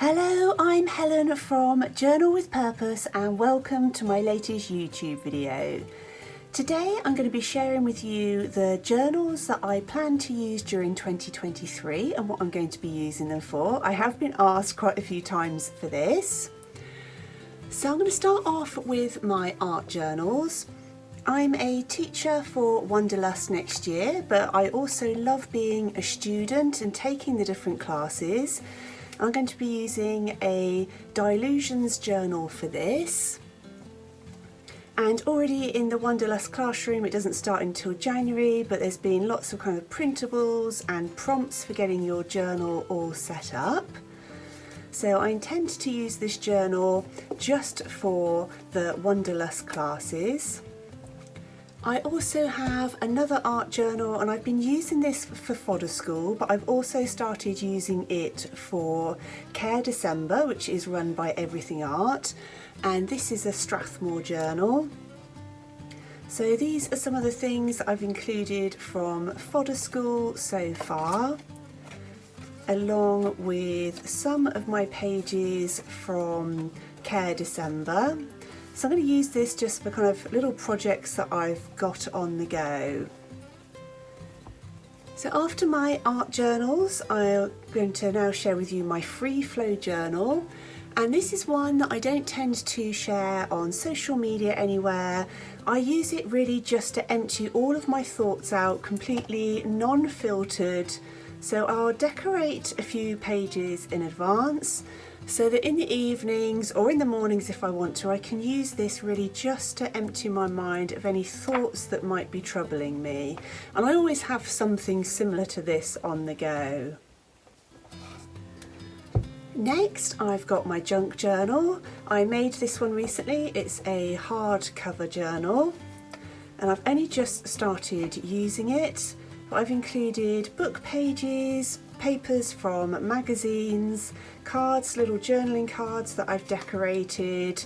Hello, I'm Helen from Journal with Purpose and welcome to my latest YouTube video. Today I'm going to be sharing with you the journals that I plan to use during 2023 and what I'm going to be using them for. I have been asked quite a few times for this. So I'm going to start off with my art journals. I'm a teacher for Wanderlust next year, but I also love being a student and taking the different classes. I'm going to be using a Dilutions journal for this. And already in the Wanderlust classroom, it doesn't start until January, but there's been lots of kind of printables and prompts for getting your journal all set up. So I intend to use this journal just for the Wanderlust classes. I also have another art journal and I've been using this for fodder school, but I've also started using it for Care December, which is run by Everything Art, and this is a Strathmore journal. So these are some of the things that I've included from fodder school so far, along with some of my pages from Care December. So I'm going to use this just for kind of little projects that I've got on the go. So after my art journals, I'm going to now share with you my free flow journal. And this is one that I don't tend to share on social media anywhere. I use it really just to empty all of my thoughts out, completely non-filtered. So I'll decorate a few pages in advance, so that in the evenings or in the mornings if I want to, I can use this really just to empty my mind of any thoughts that might be troubling me. And I always have something similar to this on the go. Next, I've got my junk journal. I made this one recently. It's a hardcover journal and I've only just started using it. But I've included book pages, papers from magazines, cards, little journaling cards that I've decorated,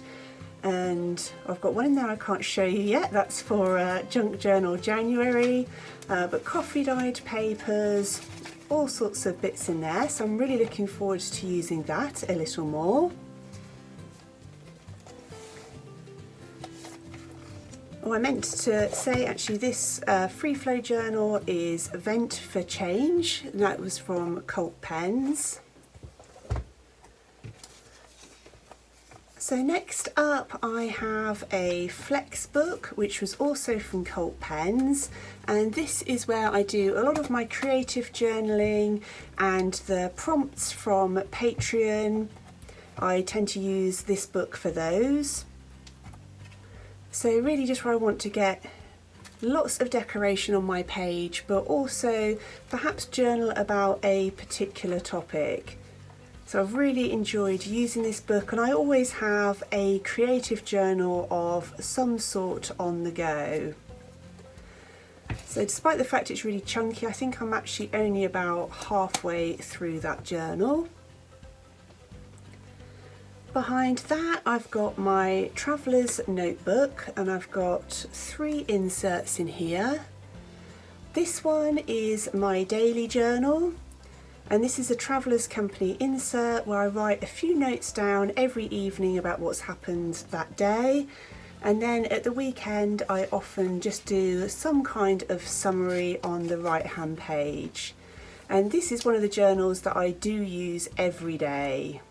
and I've got one in there I can't show you yet, that's for Junk Journal January, but coffee dyed papers, all sorts of bits in there, so I'm really looking forward to using that a little more. Oh, I meant to say actually this free flow journal is Vent for Change, and that was from Cult Pens. So next up I have a flex book which was also from Cult Pens, and this is where I do a lot of my creative journaling and the prompts from Patreon. I tend to use this book for those. So really just where I want to get lots of decoration on my page, but also perhaps journal about a particular topic. So I've really enjoyed using this book, and I always have a creative journal of some sort on the go. So despite the fact it's really chunky, I think I'm actually only about halfway through that journal. Behind that I've got my traveller's notebook and I've got 3 inserts in here. This one is my daily journal, and this is a Travellers Company insert where I write a few notes down every evening about what's happened that day, and then at the weekend I often just do some kind of summary on the right hand page. And this is one of the journals that I do use every day.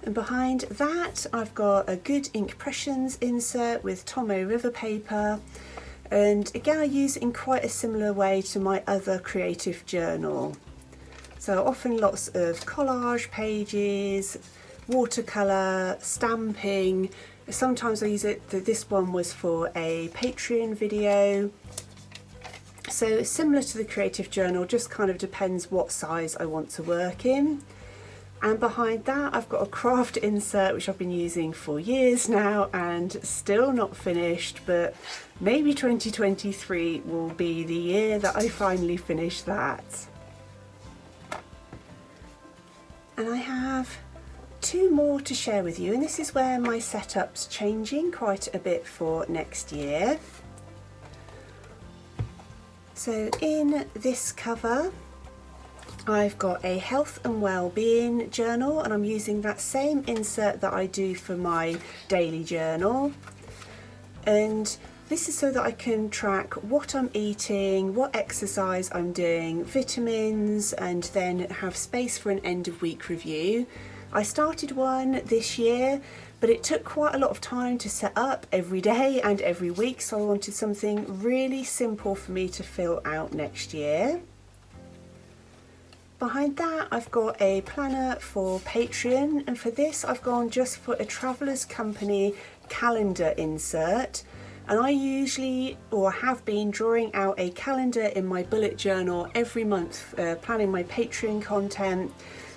And behind that I've got a Good Impressions insert with Tomo River paper, and again I use it in quite a similar way to my other creative journal. So often lots of collage pages, watercolour, stamping. Sometimes I use it, this one was for a Patreon video. So similar to the creative journal, just kind of depends what size I want to work in. And behind that I've got a craft insert which I've been using for years now and still not finished, but maybe 2023 will be the year that I finally finish that. And I have 2 more to share with you, and this is where my setup's changing quite a bit for next year. So in this cover I've got a health and well-being journal, and I'm using that same insert that I do for my daily journal. And this is so that I can track what I'm eating, what exercise I'm doing, vitamins, and then have space for an end of week review. I started one this year, but it took quite a lot of time to set up every day and every week, so I wanted something really simple for me to fill out next year. Behind that, I've got a planner for Patreon, and for this I've gone just for a Traveller's Company calendar insert. And I usually, or have been, drawing out a calendar in my bullet journal every month, planning my Patreon content.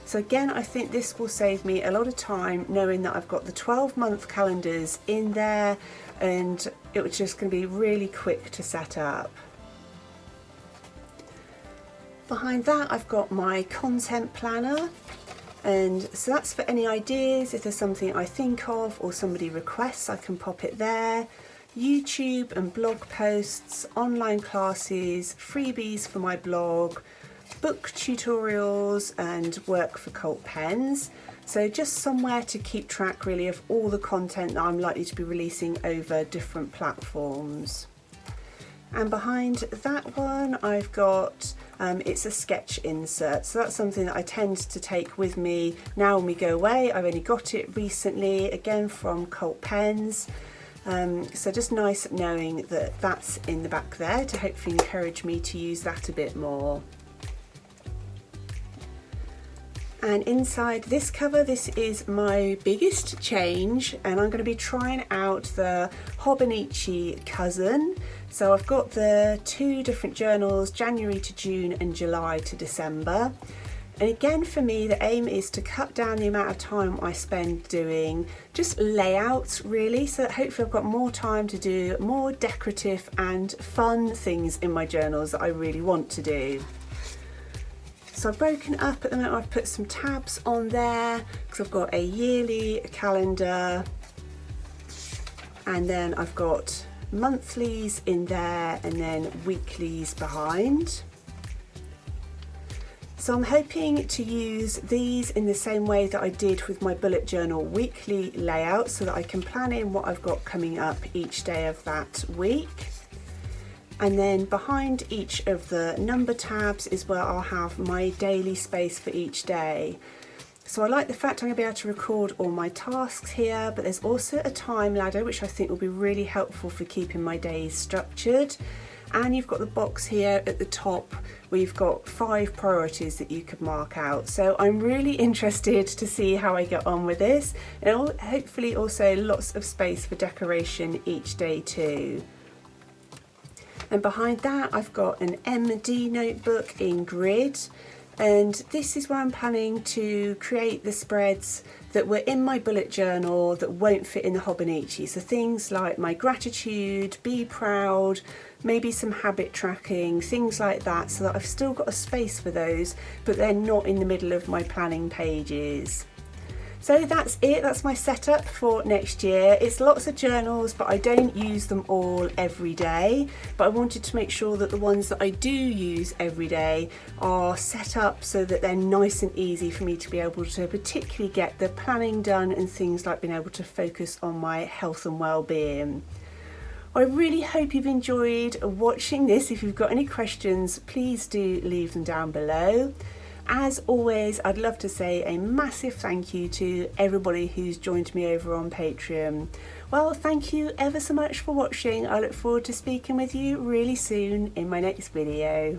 So again, I think this will save me a lot of time knowing that I've got the 12-month calendars in there, and it was just going to be really quick to set up. Behind that, I've got my content planner, and so that's for any ideas. If there's something I think of or somebody requests, I can pop it there. YouTube and blog posts, online classes, freebies for my blog, book tutorials and work for Cult Pens. So just somewhere to keep track really of all the content that I'm likely to be releasing over different platforms. And behind that one I've got, it's a sketch insert, so that's something that I tend to take with me now when we go away. I've only got it recently, again from Cult Pens. So just nice knowing that that's in the back there to hopefully encourage me to use that a bit more. And inside this cover, this is my biggest change, and I'm going to be trying out the Hobonichi Cousin. So I've got the two different journals, January to June and July to December. And again, for me, the aim is to cut down the amount of time I spend doing just layouts really, so that hopefully I've got more time to do more decorative and fun things in my journals that I really want to do. So I've broken up at the moment. I've put some tabs on there because I've got a yearly calendar, and then I've got monthlies in there and then weeklies behind. So I'm hoping to use these in the same way that I did with my bullet journal weekly layout, so that I can plan in what I've got coming up each day of that week. And then behind each of the number tabs is where I'll have my daily space for each day. So I like the fact I'm going to be able to record all my tasks here, but there's also a time ladder which I think will be really helpful for keeping my days structured. And you've got the box here at the top where you've got 5 priorities that you could mark out. So I'm really interested to see how I get on with this, and hopefully also lots of space for decoration each day too. And behind that I've got an MD notebook in grid, and this is where I'm planning to create the spreads that were in my bullet journal that won't fit in the Hobonichi. So things like my gratitude, be proud, maybe some habit tracking, things like that, so that I've still got a space for those, but they're not in the middle of my planning pages. So that's it, that's my setup for next year. It's lots of journals, but I don't use them all every day. But I wanted to make sure that the ones that I do use every day are set up so that they're nice and easy for me to be able to particularly get the planning done and things like being able to focus on my health and well-being. I really hope you've enjoyed watching this. If you've got any questions, please do leave them down below. As always, I'd love to say a massive thank you to everybody who's joined me over on Patreon. Well, thank you ever so much for watching. I look forward to speaking with you really soon in my next video.